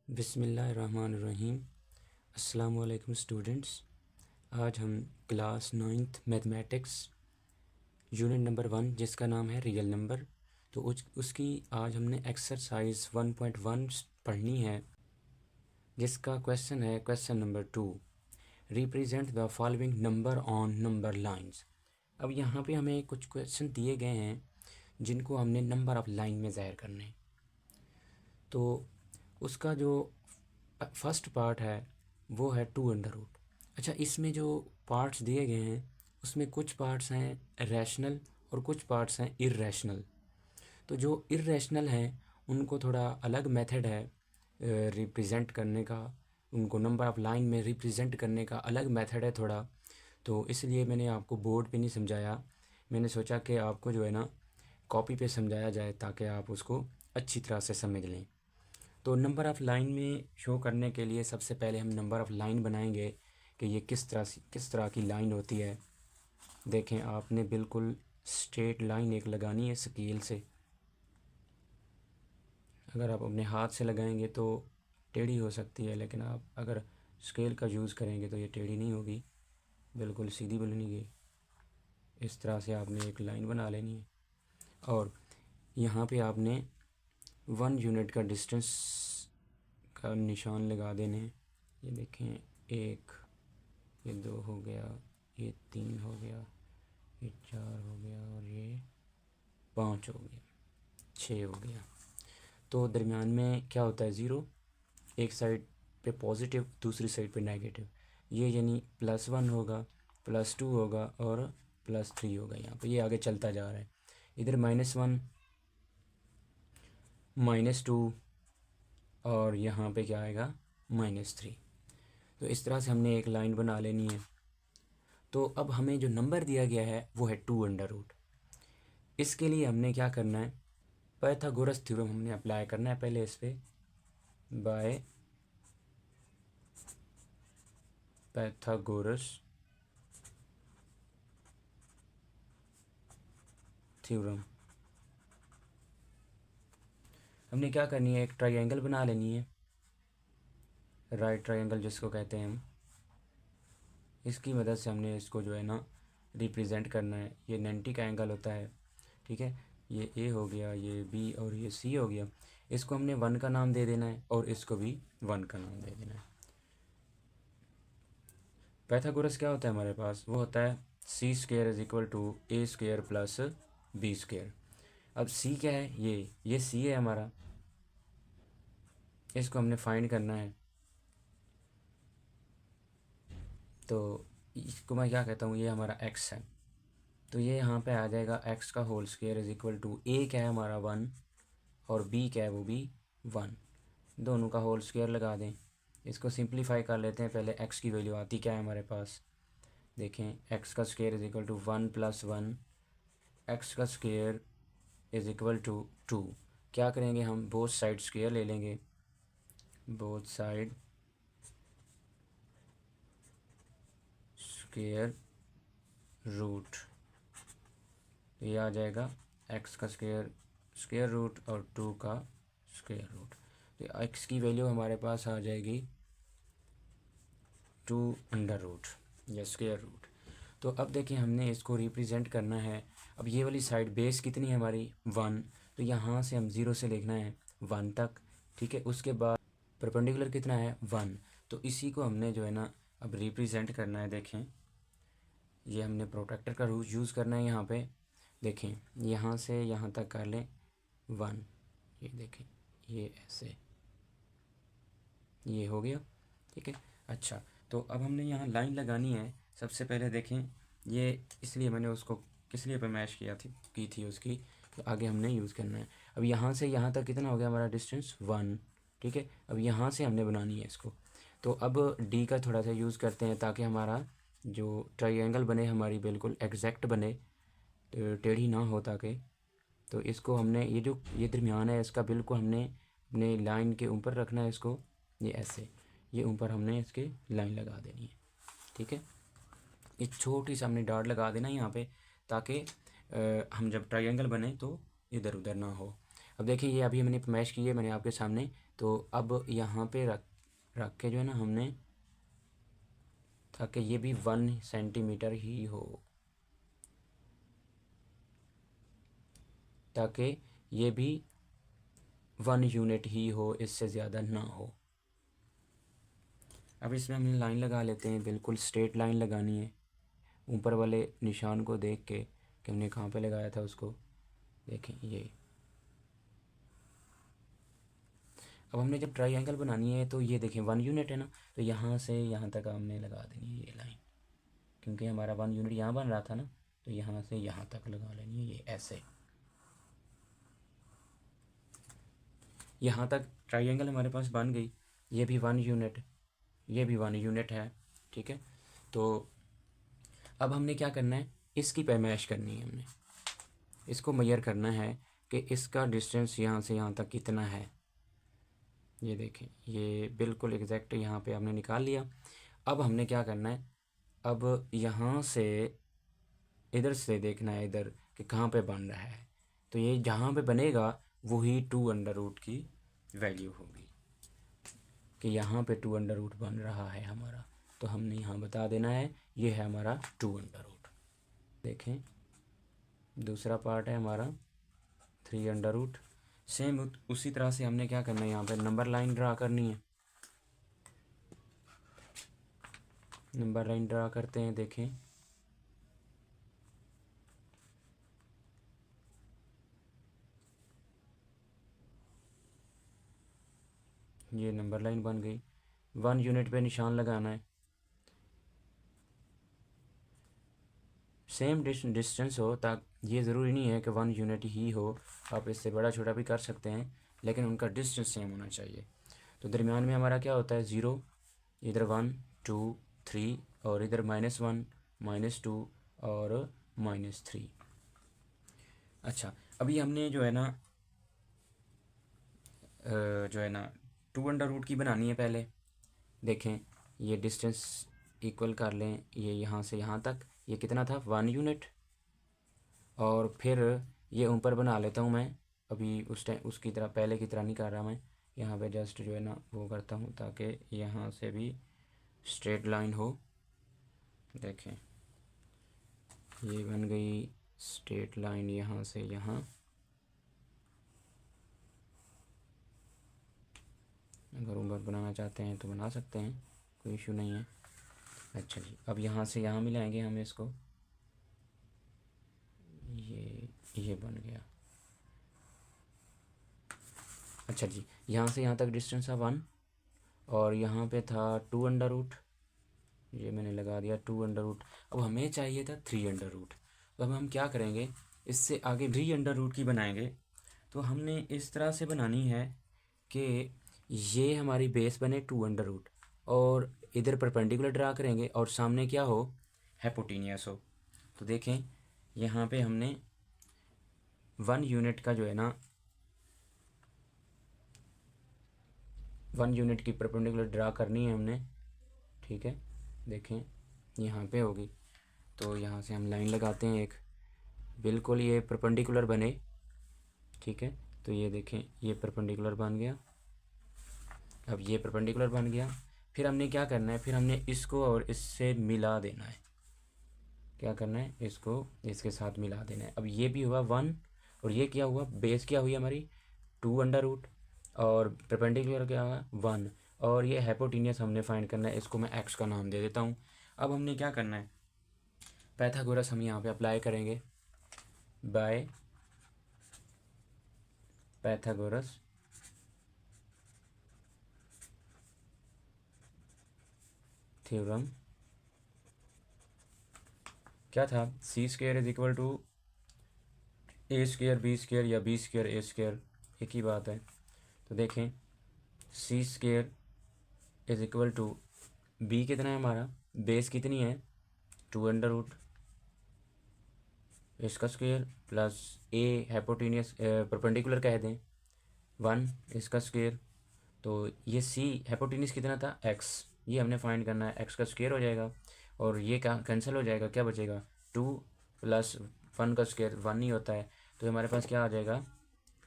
बिस्मिल्लाहिर्रहमानिर्रहीम। अस्सलाम वालेकुम स्टूडेंट्स। आज हम class 9th mathematics unit number 1 जिसका नाम है रियल नंबर, तो उसकी आज हमने एक्सरसाइज 1.1 पढ़नी है, जिसका क्वेश्चन है question number 2, represent the following number on number lines. अब यहाँ पे हमें कुछ क्वेश्चन दिए गए हैं जिनको हमने नंबर ऑफ लाइन में ज़ाहिर करने हैं। तो उसका जो फर्स्ट पार्ट है वो है 2√। अच्छा, इसमें जो पार्ट्स दिए गए हैं उसमें कुछ पार्ट्स हैं रैशनल और कुछ पार्ट्स हैं इर्रेशनल। तो जो इर्रेशनल हैं उनको थोड़ा अलग मेथड है रिप्रेजेंट करने का, उनको नंबर ऑफ लाइन में रिप्रेजेंट करने का अलग मेथड है थोड़ा। तो इसलिए मैंने आपको बोर्ड पे नहीं समझाया, मैंने सोचा कि आपको जो है ना कॉपी पे समझाया जाए ताकि आप उसको अच्छी तरह से समझ लें। तो नंबर ऑफ़ लाइन में शो करने के लिए सबसे पहले हम नंबर ऑफ़ लाइन बनाएंगे कि ये किस तरह की लाइन होती है। देखें, आपने बिल्कुल स्ट्रेट लाइन एक लगानी है स्केल से। अगर आप अपने हाथ से लगाएंगे तो टेढ़ी हो सकती है, लेकिन आप अगर स्केल का यूज़ करेंगे तो ये टेढ़ी नहीं होगी, बिल्कुल सीधी बनेगी। इस तरह से आपने एक लाइन बना लेनी है और यहाँ पे आपने 1 यूनिट का डिस्टेंस का निशान लगा देने हैं। ये देखें, 1, ये 2 हो गया, ये 3 हो गया, ये 4 हो गया और ये 5 हो गया, 6 हो गया। तो दरमियान में क्या होता है, ज़ीरो। एक साइड पे पॉजिटिव, दूसरी साइड पे नेगेटिव। ये यानी +1 होगा, +2 होगा और +3 होगा। यहाँ पे ये आगे चलता जा रहा है। इधर -1, -2 और यहाँ पे क्या आएगा, -3। तो इस तरह से हमने एक लाइन बना लेनी है। तो अब हमें जो नंबर दिया गया है वो है 2√। इसके लिए हमने क्या करना है, पाइथागोरस थ्योरम हमने अप्लाई करना है पहले इस पे, बाय पाइथागोरस थ्योरम। हमने क्या करनी है, एक ट्रायंगल बना लेनी है, राइट ट्रायंगल जिसको कहते हैं हम। इसकी मदद से हमने इसको जो है ना रिप्रेजेंट करना है। ये 90 का एंगल होता है, ठीक है। ये ए हो गया, ये बी और ये सी हो गया। इसको हमने 1 का नाम दे देना है और इसको भी 1 का नाम दे देना है। पाइथागोरस क्या होता है हमारे पास, वो होता है c² = a² + b²। अब सी क्या है, ये सी है हमारा, इसको हमने फाइंड करना है। तो इसको मैं क्या कहता हूँ, ये हमारा x है। तो ये यहाँ पे आ जाएगा x² = a क्या है हमारा 1 और b क्या है वो भी 1। दोनों का होल स्क्वायर लगा दें। इसको सिंप्लीफाई कर लेते हैं। पहले x की वैल्यू आती क्या है हमारे पास, देखें, x² = 1 + 1, x² = 2। क्या करेंगे हम, बोथ साइड स्क्वायर ले लेंगे, बोथ साइड स्क्वायर रूट। ये आ जाएगा x² रूट और 2 का स्क्वायर रूट। तो x की वैल्यू हमारे पास आ जाएगी 2√, या स्क्वायर रूट। तो अब देखिए, हमने इसको रिप्रेजेंट करना है। अब ये वाली साइड बेस कितनी है हमारी, 1। तो यहाँ से हम 0 से लिखना है 1 तक, ठीक है। उसके बाद परपेंडिकुलर कितना है, 1। तो इसी को हमने जो है ना अब रिप्रेजेंट करना है। देखें, ये हमने प्रोट्रैक्टर का यूज़ करना है यहाँ पे। देखें, यहाँ से यहाँ तक कर लें 1, ये देखें, ये ऐसे, ये हो गया, ठीक है। अच्छा, तो अब हमने यहाँ लाइन लगानी है। सबसे पहले देखें, ये इसलिए मैंने उसको किस लिए पैमाइश की थी उसकी, तो आगे हमने यूज़ करना है। अब यहाँ से यहाँ तक कितना हो गया हमारा डिस्टेंस, 1, ठीक है। अब यहाँ से हमने बनानी है इसको। तो अब डी का थोड़ा सा यूज़ करते हैं ताकि हमारा जो ट्रायंगल बने हमारी बिल्कुल एग्जैक्ट बने, तो टेढ़ी ना हो ताकि। तो इसको हमने ये दरमियान है इसका, बिल्कुल हमने अपने लाइन के ऊपर रखना है इसको, ये ऐसे, ये ऊपर हमने इसके लाइन लगा देनी है, ठीक है। एक छोटी सी हमने डॉट लगा देना यहाँ पे ताकि हम जब ट्रायंगल बने तो इधर उधर ना हो। अब देखिए, ये अभी मैंने पैमाइश की है, मैंने आपके सामने तो अब यहाँ पे रख रख के जो है ना हमने, ताकि ये भी 1 सेंटीमीटर ही हो, ताकि ये भी 1 यूनिट ही हो, इससे ज़्यादा ना हो। अब इसमें हमने लाइन लगा लेते हैं, बिल्कुल स्ट्रेट लाइन लगानी है, ऊपर वाले निशान को देख के कि हमने कहाँ पे लगाया था उसको। देखें ये, अब हमने जब ट्रायंगल बनानी है तो ये देखें 1 यूनिट है ना, तो यहाँ से यहाँ तक हमने लगा देनी है ये लाइन, क्योंकि हमारा 1 यूनिट यहाँ बन रहा था ना, तो यहाँ से यहाँ तक लगा लेनी है ये ऐसे। यहाँ तक ट्रायंगल हमारे पास बन गई, ये भी 1 यूनिट, ये भी 1 यूनिट है, ठीक है। तो अब हमने क्या करना है, इसकी पैमाइश करनी है, हमने इसको मेजर करना है कि इसका डिस्टेंस यहाँ से यहाँ तक कितना है। ये देखें, ये बिल्कुल एग्जैक्ट यहाँ पे हमने निकाल लिया। अब हमने क्या करना है, अब यहाँ से इधर से देखना है इधर कि कहाँ पे बन रहा है, तो ये जहाँ पे बनेगा वही 2√, की वैल्यू होगी कि यहाँ पे 2√, बन रहा है हमारा, तो हमने यहाँ बता देना है ये है हमारा 2√। देखें दूसरा पार्ट है हमारा 3√। सेम उसी तरह से हमने क्या करना है, यहाँ पे नंबर लाइन ड्रा करनी है। नंबर लाइन ड्रा करते हैं, देखें ये नंबर लाइन बन गई। 1 यूनिट पे निशान लगाना है, सेम डिस्टेंस हो, ताकि ये ज़रूरी नहीं है कि 1 यूनिट ही हो, आप इससे बड़ा छोटा भी कर सकते हैं, लेकिन उनका डिस्टेंस सेम होना चाहिए। तो दरमियान में हमारा क्या होता है 0, इधर 1 2 3, और इधर -1 -2 और -3। अच्छा, अभी हमने जो है ना 2√, की बनानी है पहले। देखें ये डिस्टेंस इक्वल कर लें, ये यहाँ से यहाँ तक, ये कितना था 1 यूनिट, और फिर ये ऊपर बना लेता हूँ मैं, अभी उस टाइम उसकी तरह पहले की तरह नहीं कर रहा मैं, यहाँ पे जस्ट जो है ना वो करता हूँ ताकि यहाँ से भी स्ट्रेट लाइन हो। देखें ये बन गई स्ट्रेट लाइन यहाँ से यहाँ। अगर ऊपर बनाना चाहते हैं तो बना सकते हैं, कोई इशू नहीं है। अच्छा जी, अब यहाँ से यहाँ मिलाएंगे हम इसको, ये बन गया। अच्छा जी, यहाँ से यहाँ तक डिस्टेंस था 1, और यहाँ पे था 2√, ये मैंने लगा दिया 2√। अब हमें चाहिए था 3√। तो अब हम क्या करेंगे, इससे आगे 3√, की बनाएंगे। तो हमने इस तरह से बनानी है कि ये हमारी बेस बने 2√, और इधर परपेंडिकुलर ड्रा करेंगे और सामने क्या हो, हाइपोटेन्यूस हो। तो देखें यहाँ पे हमने 1 यूनिट का जो है ना 1 यूनिट की परपेंडिकुलर ड्रा करनी है हमने, ठीक है। देखें यहाँ पे होगी, तो यहाँ से हम लाइन लगाते हैं एक, बिल्कुल ये परपेंडिकुलर बने, ठीक है। तो ये देखें ये परपेंडिकुलर बन गया, अब ये परपेंडिकुलर बन गया। फिर हमने क्या करना है, फिर हमने इसको और इससे मिला देना है। क्या करना है, इसको इसके साथ मिला देना है। अब ये भी हुआ 1, और ये क्या हुआ, बेस क्या हुई हमारी 2√, और परपेंडिकुलर क्या हुआ 1, और ये हाइपोटेन्यूस हमने फाइंड करना है, इसको मैं एक्स का नाम दे देता हूँ। अब हमने क्या करना है, पाइथागोरस हम यहाँ पे अप्लाई करेंगे, बाय पाइथागोरस थ्योरम। क्या था, c² = a² b² या b² a², एक ही बात है। तो देखें c² = b कितना है हमारा, बेस कितनी है 2√, इसका square plus a hypotenuse perpendicular कह दें 1, इसका स्क्वायर। तो ये c हाइपोटेन्यूस कितना था x, ये हमने फाइंड करना है, x का स्क्वायर हो जाएगा, और ये कैंसिल हो जाएगा, क्या बचेगा 2 + 1 का स्क्वायर 1 ही होता है। तो हमारे पास क्या आ जाएगा,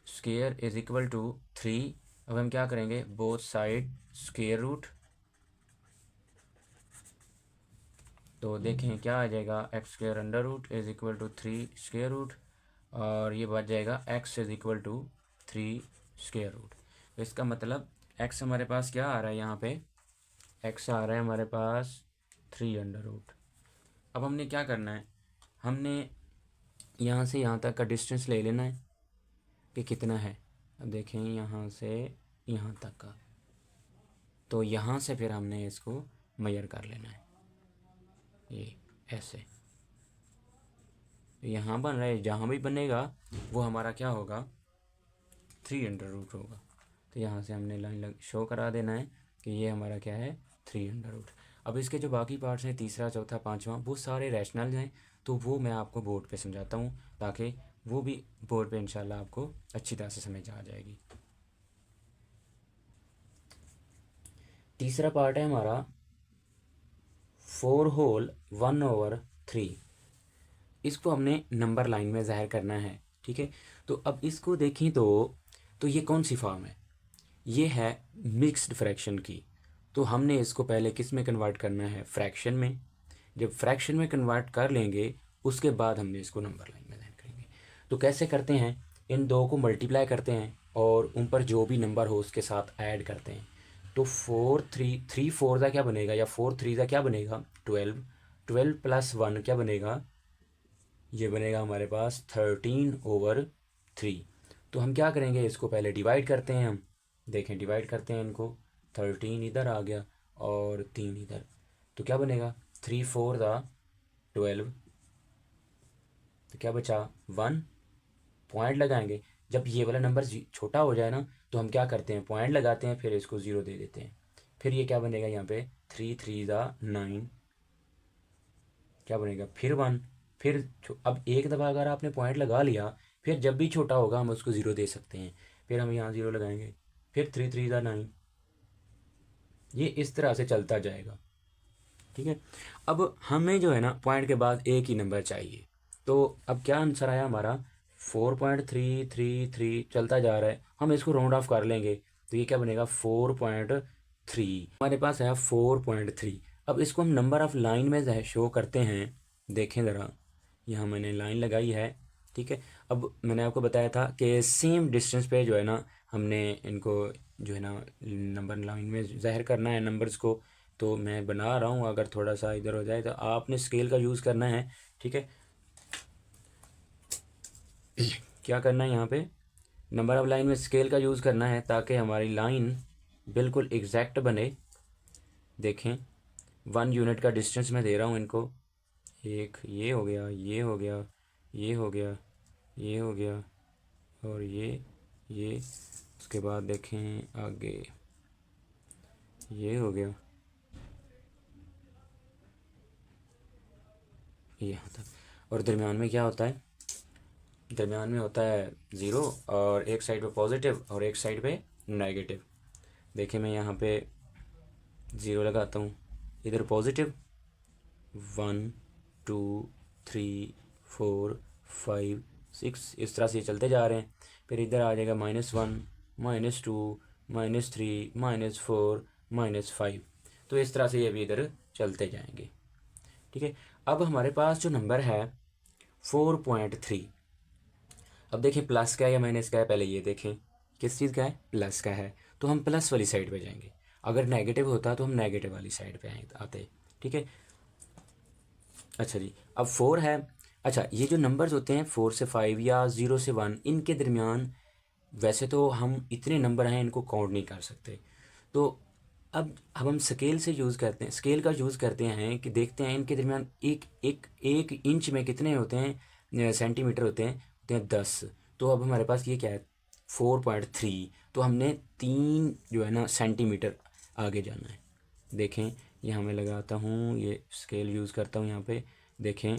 स्क्वायर = 3 अब हम क्या करेंगे, बोथ साइड स्क्वायर रूट, तो देखें क्या आ जाएगा, x square under root is equal to 3 square root, और ये बच जाएगा x is equal to 3 square root. तो इसका मतलब एक्स हमारे पास क्या आ रहा है, यहाँ पे एक्स आ रहा है हमारे पास 3 अंडर रूट। अब हमने क्या करना है, हमने यहाँ से यहाँ तक का डिस्टेंस ले लेना है कि कितना है। अब देखें यहाँ से यहाँ तक का, तो यहाँ से फिर हमने इसको मेजर कर लेना है, ये ऐसे यहाँ बन रहा है, जहाँ भी बनेगा वो हमारा क्या होगा, 3 अंडर रूट होगा। तो यहाँ से हमने लाइन शो करा देना है कि ये हमारा क्या है, 3 अंडर रूट। अब इसके जो बाकी पार्ट्स हैं, तीसरा चौथा पाँचवा, वो सारे रैशनल हैं, तो वो मैं आपको बोर्ड पे समझाता हूँ ताकि वो भी बोर्ड पे इंशाल्लाह आपको अच्छी तरह से समझ आ जाएगी। तीसरा पार्ट है हमारा 4 होल 1/3। इसको हमने नंबर लाइन में ज़ाहिर करना है, ठीक है। तो अब इसको देखें तो ये कौन सी फॉर्म है, ये है मिक्स्ड फ्रैक्शन की। तो हमने इसको पहले किस में कन्वर्ट करना है, फ्रैक्शन में। जब फ्रैक्शन में कन्वर्ट कर लेंगे उसके बाद हमने इसको नंबर लाइन में ज़ाहिर करेंगे। तो कैसे करते हैं, इन दो को मल्टीप्लाई करते हैं और उन पर जो भी नंबर हो उसके साथ ऐड करते हैं। तो 3 4 का क्या बनेगा, या 4 3 का क्या बनेगा, 12। 12 + 1 क्या बनेगा, ये बनेगा हमारे पास 13/3। तो हम क्या करेंगे, इसको पहले डिवाइड करते हैं, हम देखें डिवाइड करते हैं इनको, 13 इधर आ गया और 3 इधर, तो क्या बनेगा, 3 4 12, तो क्या बचा 1, पॉइंट लगाएंगे। जब ये वाला नंबर छोटा हो जाए ना तो हम क्या करते हैं, पॉइंट लगाते हैं, फिर इसको 0 दे देते हैं। फिर ये क्या बनेगा, यहाँ पे 3 3 9, क्या बनेगा, फिर 1, फिर अब एक दफ़ा अगर आपने पॉइंट लगा लिया, फिर जब भी छोटा होगा हम उसको 0 दे सकते हैं। फिर हम यहाँ 0 लगाएंगे, फिर 3 3 9, ये इस तरह से चलता जाएगा, ठीक है। अब हमें जो है ना पॉइंट के बाद एक ही नंबर चाहिए। तो अब क्या आंसर आया हमारा, 4.333 चलता जा रहा है, हम इसको राउंड ऑफ कर लेंगे तो ये क्या बनेगा, 4.3। हमारे पास है 4.3। अब इसको हम नंबर ऑफ लाइन में शो करते हैं, देखें ज़रा, यहाँ मैंने लाइन लगाई है, ठीक है। अब मैंने आपको बताया था कि सेम डिस्टेंस पे जो है ना हमने इनको जो है ना नंबर लाइन में ज़ाहिर करना है नंबर्स को। तो मैं बना रहा हूँ, अगर थोड़ा सा इधर हो जाए तो आपने स्केल का यूज़ करना है, ठीक है। क्या करना है, यहाँ पे नंबर ऑफ लाइन में स्केल का यूज़ करना है ताकि हमारी लाइन बिल्कुल एग्जैक्ट बने। देखें 1 यूनिट का डिस्टेंस मैं दे रहा हूँ इनको, एक ये हो गया, ये हो गया, ये हो गया, ये हो गया, और ये उसके बाद देखें आगे ये हो गया, यहाँ तक। और दरमियान में क्या होता है, दरमियान में होता है 0, और एक साइड पे पॉजिटिव और एक साइड पे नेगेटिव। देखिए मैं यहाँ पे 0 लगाता हूँ, इधर पॉजिटिव 1 2 3 4 5 6, इस तरह से चलते जा रहे हैं। फिर इधर आ जाएगा -1 -2 -3 -4 -5, तो इस तरह से ये भी इधर चलते जाएंगे, ठीक है। अब हमारे पास जो नंबर है 4.3, अब देखिए प्लस का है या माइनस का है, पहले ये देखें किस चीज़ का है, प्लस का है, तो हम प्लस वाली साइड पे जाएंगे। अगर नेगेटिव होता तो हम नेगेटिव वाली साइड पे आते, ठीक है। अच्छा जी, अब 4 है। अच्छा, ये जो नंबर्स होते हैं 4 से 5 या 0 से 1, इनके दरमियान वैसे तो हम इतने नंबर हैं इनको काउंट नहीं कर सकते। तो अब हम स्केल से यूज़ करते हैं, स्केल का यूज़ करते हैं कि देखते हैं इनके दरमियान एक इंच में कितने होते हैं, सेंटीमीटर होते हैं 10। तो अब हमारे पास ये क्या है, 4.3, तो हमने 3 जो है ना सेंटीमीटर आगे जाना है। देखें यहाँ मैं लगाता हूँ, ये स्केल यूज़ करता हूँ यहाँ पे, देखें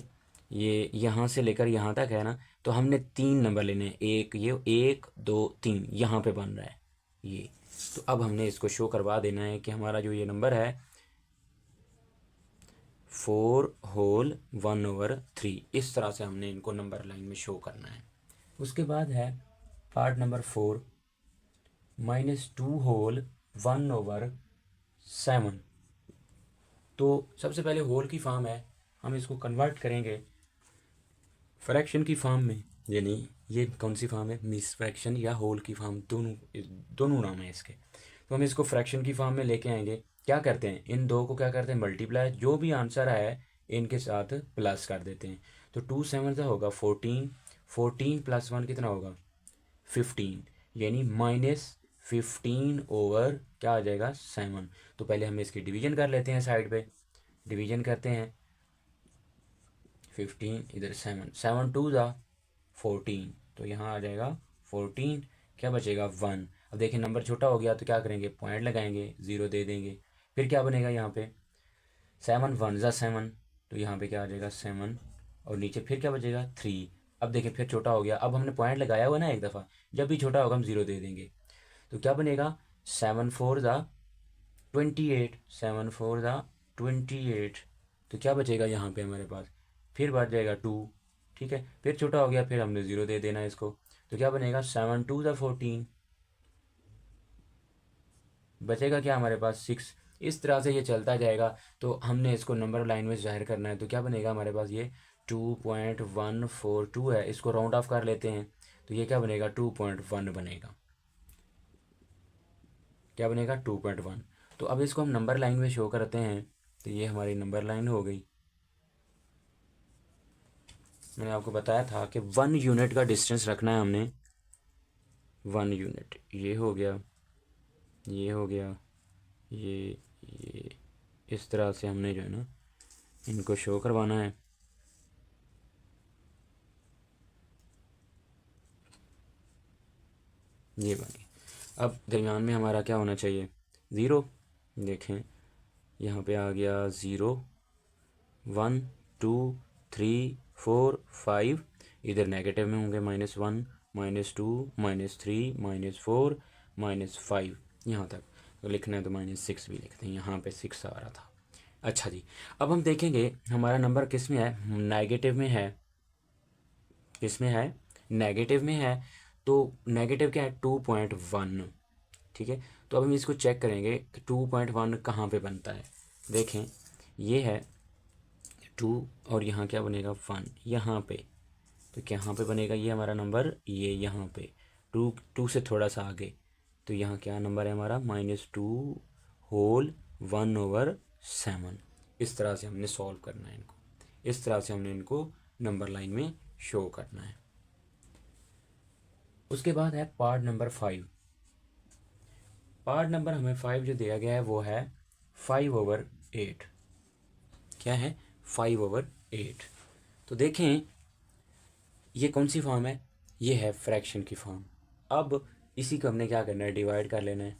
ये यहाँ से लेकर यहाँ तक है ना, तो हमने 3 नंबर लेने हैं, एक ये 1 2 3 यहाँ पे बन रहा है ये। तो अब हमने इसको शो करवा देना है कि हमारा जो ये नंबर है 4 होल 1/3, इस तरह से हमने इनको नंबर लाइन में शो करना है। उसके बाद है पार्ट नंबर 4, -2 होल 1/7। तो सबसे पहले होल की फॉर्म है, हम इसको कन्वर्ट करेंगे फ्रैक्शन की फॉर्म में, यानी ये कौन सी फॉर्म है, मिस फ्रैक्शन या होल की फॉर्म, दोनों दोनों नाम है इसके। तो हम इसको फ्रैक्शन की फॉर्म में लेके आएंगे। क्या करते हैं, इन दो को क्या करते हैं, मल्टीप्लाई, जो भी आंसर आया है इनके साथ प्लस कर देते हैं। तो 2 7 का होगा 14, 14 + 1 कितना होगा 15, यानी -15/, क्या आ जाएगा 7। तो पहले हम इसकी डिवीजन कर लेते हैं, साइड पे डिवीजन करते हैं। 15 इधर 7, 7 2 14, तो यहाँ आ जाएगा 14, क्या बचेगा 1। अब देखिए नंबर छोटा हो गया तो क्या करेंगे, पॉइंट लगाएंगे, 0 दे देंगे। फिर क्या बनेगा यहाँ पे, 7 1 7, तो यहाँ पे क्या आ जाएगा 7, और नीचे फिर क्या बचेगा 3। अब देखिए फिर छोटा हो गया, अब हमने पॉइंट लगाया हुआ ना एक दफ़ा, जब भी छोटा होगा हम 0 दे देंगे। तो क्या बनेगा 7 4 28, 7 4 28, तो क्या बचेगा यहाँ पे हमारे पास, फिर बच जाएगा 2। ठीक है, फिर छोटा हो गया, फिर हमने 0 दे देना इसको। तो क्या बनेगा 7 2 14, बचेगा क्या हमारे पास 6। इस तरह से ये चलता जाएगा। तो हमने इसको नंबर लाइन में जाहिर करना है, तो क्या बनेगा हमारे पास, ये 2.142 है, इसको राउंड ऑफ कर लेते हैं। तो ये क्या बनेगा 2.1 बनेगा, क्या बनेगा 2.1। तो अब इसको हम नंबर लाइन में शो करते हैं। तो ये हमारी नंबर लाइन हो गई। मैंने आपको बताया था कि 1 यूनिट का डिस्टेंस रखना है हमने, 1 यूनिट। ये हो गया, ये हो गया, ये इस तरह से हमने जो है ना इनको शो करवाना है। ये बनी। अब दरमियान में हमारा क्या होना चाहिए, 0। देखें यहाँ पे आ गया 0 1 2 3 4 5, इधर नेगेटिव में होंगे -1 -2 -3 -4 -5, यहाँ तक तो लिखना है तो -6 भी लिखते हैं, यहाँ पे 6 आ रहा था। अच्छा जी, अब हम देखेंगे हमारा नंबर किस में है, नेगेटिव में है। किस में है, नेगेटिव में है। तो नेगेटिव क्या है 2.1। ठीक है, तो अब हम इसको चेक करेंगे कि 2.1 कहाँ पे बनता है। देखें ये है 2, और यहाँ क्या बनेगा 1 यहाँ पे। तो यहाँ पे बनेगा ये हमारा नंबर, ये यहाँ पे 2 से थोड़ा सा आगे। तो यहाँ क्या नंबर है हमारा, -2 होल 1/7। इस तरह से हमने सॉल्व करना है इनको, इस तरह से हमने इनको नंबर लाइन में शो करना है। उसके बाद है पार्ट नंबर 5। पार्ट नंबर हमें 5 जो दिया गया है वो है 5/8। क्या है 5/8। तो देखें ये कौन सी फॉर्म है, ये है फ्रैक्शन की फॉर्म। अब इसी को हमने क्या करना है, डिवाइड कर लेना है।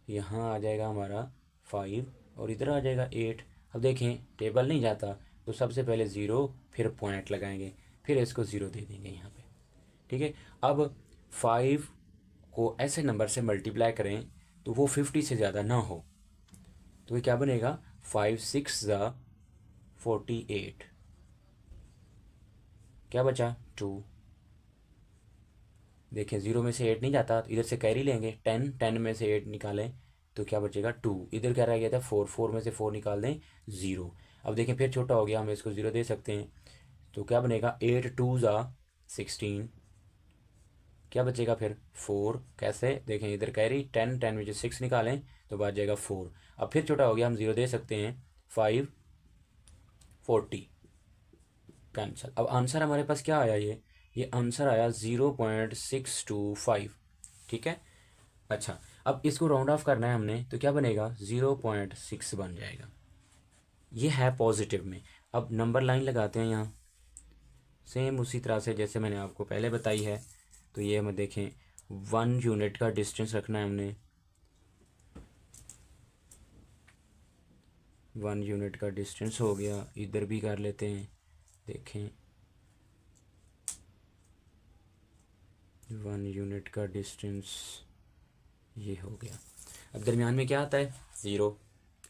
यहाँ आ जाएगा हमारा 5 और इधर आ जाएगा 8। अब देखें टेबल नहीं जाता, तो सबसे पहले 0, फिर पॉइंट लगाएंगे, फिर इसको 0 दे देंगे यहाँ पे। ठीक है, अब 5 को ऐसे नंबर से मल्टीप्लाई करें तो वो 50 से ज़्यादा ना हो। तो ये क्या बनेगा 5 6 48, क्या बचा 2। देखें 0 में से 8 नहीं जाता, तो इधर से कैरी लेंगे 10, 10 में से 8 निकालें तो क्या बचेगा 2। इधर क्या रह गया था 4, 4 में से 4 निकाल दें 0। अब देखें फिर छोटा हो गया, हम इसको 0 दे सकते हैं। तो क्या बनेगा 8 2 16, क्या बचेगा फिर 4। कैसे, देखें इधर कैरी 10, 10 में से 6 निकालें तो बच जाएगा 4। अब फिर छोटा हो गया, हम 0 दे सकते हैं, 5 40, कैंसल। अब आंसर हमारे पास क्या आया, ये आंसर आया 0.625। ठीक है, अच्छा अब इसको राउंड ऑफ करना है हमने, तो क्या बनेगा 0.6 बन जाएगा। ये है पॉजिटिव में। अब नंबर लाइन लगाते हैं यहाँ, सेम उसी तरह से जैसे मैंने आपको पहले बताई है। तो ये हम देखें 1 यूनिट का डिस्टेंस रखना है हमने, 1 यूनिट का डिस्टेंस हो गया। इधर भी कर लेते हैं, देखें 1 यूनिट का डिस्टेंस ये हो गया। अब दरमियान में क्या आता है 0,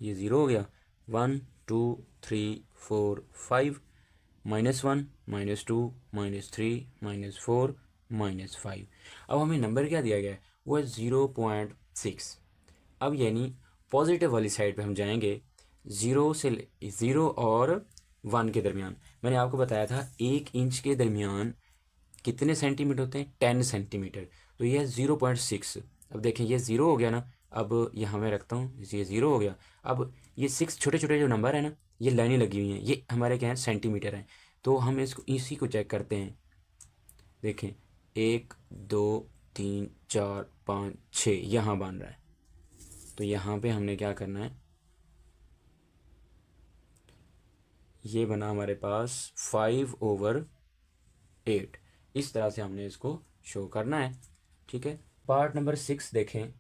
ये 0 हो गया। 1 2 3 4 5, -1 -2 -3 -4 -5। अब हमें नंबर क्या दिया गया है वो है 0.6। अब यानी पॉजिटिव वाली साइड पे हम जाएंगे, 0 और 1 के दरमियान। मैंने आपको बताया था 1 इंच के दरमियान कितने सेंटीमीटर होते हैं, 10 सेंटीमीटर। तो ये है 0.6। अब देखें ये 0 हो गया ना, अब यहाँ मैं रखता हूँ, ये 0 हो गया। अब ये 6 छोटे छोटे जो नंबर है ना, ये लाइनें लगी हुई हैं, ये हमारे क्या हैं, सेंटीमीटर हैं। तो हम इसको इसी को चेक करते हैं। देखें 1 2 3 4 5 6 यहाँ बन रहा है। तो यहाँ पे हमने क्या करना है, ये बना हमारे पास 5/8। इस तरह से हमने इसको शो करना है। ठीक है, पार्ट नंबर 6 देखें।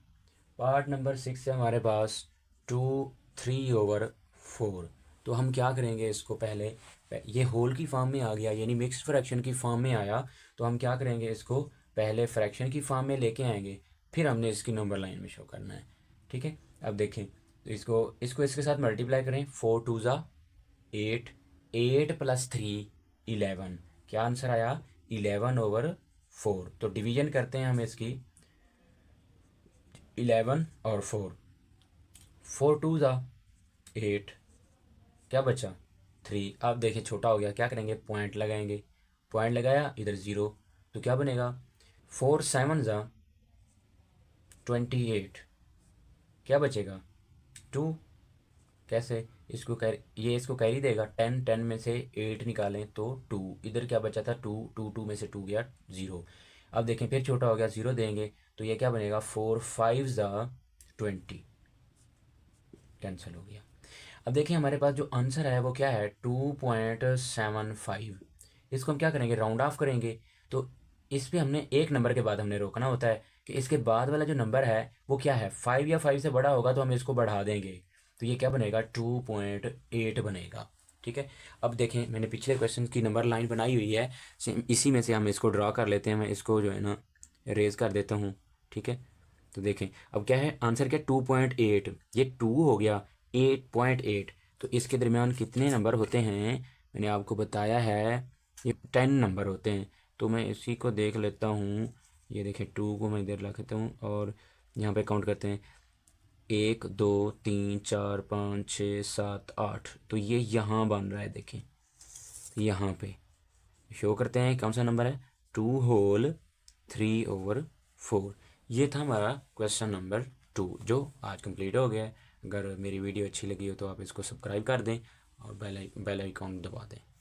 पार्ट नंबर 6 है हमारे पास 3/4। तो हम क्या करेंगे, इसको पहले ये होल की फॉर्म में आ गया, यानी मिक्स्ड फ्रैक्शन की फॉर्म में आया। तो हम क्या करेंगे, इसको पहले फ्रैक्शन की फॉर्म में लेके आएंगे, फिर हमने इसकी नंबर लाइन में शो करना है। ठीक है, अब देखें, तो इसको इसको इसके साथ मल्टीप्लाई करें। 4 2 ज़ा 8, 8 + 3 11। क्या आंसर आया, 11/4। तो डिवीजन करते हैं हम इसकी, 11 और 4, 4 2 ज़ा 8, क्या बचा 3। अब देखिए छोटा हो गया, क्या करेंगे, पॉइंट लगाएंगे। पॉइंट लगाया, इधर 0, तो क्या बनेगा, 4 7 ज़ा 28, क्या बचेगा 2। कैसे, इसको ये इसको कैरी देगा, 10 10 में से 8 निकालें तो 2, इधर क्या बचा था 2 2 2 में से 2 गया 0। अब देखें फिर छोटा हो गया, 0 देंगे तो ये क्या बनेगा, 4 5 ज़ा 20, कैंसिल हो गया। अब देखिए हमारे पास जो आंसर है वो क्या है, 2.75। इसको हम क्या करेंगे, राउंड ऑफ करेंगे। तो इस पे हमने एक नंबर के बाद हमने रोकना होता है कि इसके बाद वाला जो नंबर है वो क्या है, 5 या 5 से बड़ा होगा तो हम इसको बढ़ा देंगे। तो ये क्या बनेगा, 2.8 बनेगा। ठीक है, अब देखें मैंने पिछले क्वेश्चन की नंबर लाइन बनाई हुई है, इसी में से हम इसको ड्रा कर लेते हैं। मैं इसको जो है ना रेज कर देता हूँ। ठीक है, तो देखें अब क्या है, आंसर क्या, 2.8। ये 2 हो गया, 8.8। तो इसके दरमियान कितने नंबर होते हैं, मैंने आपको बताया है ये 10 नंबर होते हैं। तो मैं इसी को देख लेता हूँ। ये देखें 2 को मैं इधर रख लेता हूँ और यहाँ पे काउंट करते हैं, 1 2 3 4 5 6 7 8। तो ये यहाँ बन रहा है, देखें यहाँ पे शो करते हैं कौन सा नंबर है, 2/3/4। ये था हमारा क्वेश्चन नंबर 2 जो आज कंप्लीट हो गया है। अगर मेरी वीडियो अच्छी लगी हो तो आप इसको सब्सक्राइब कर दें और बेल आइकॉन दबा दें।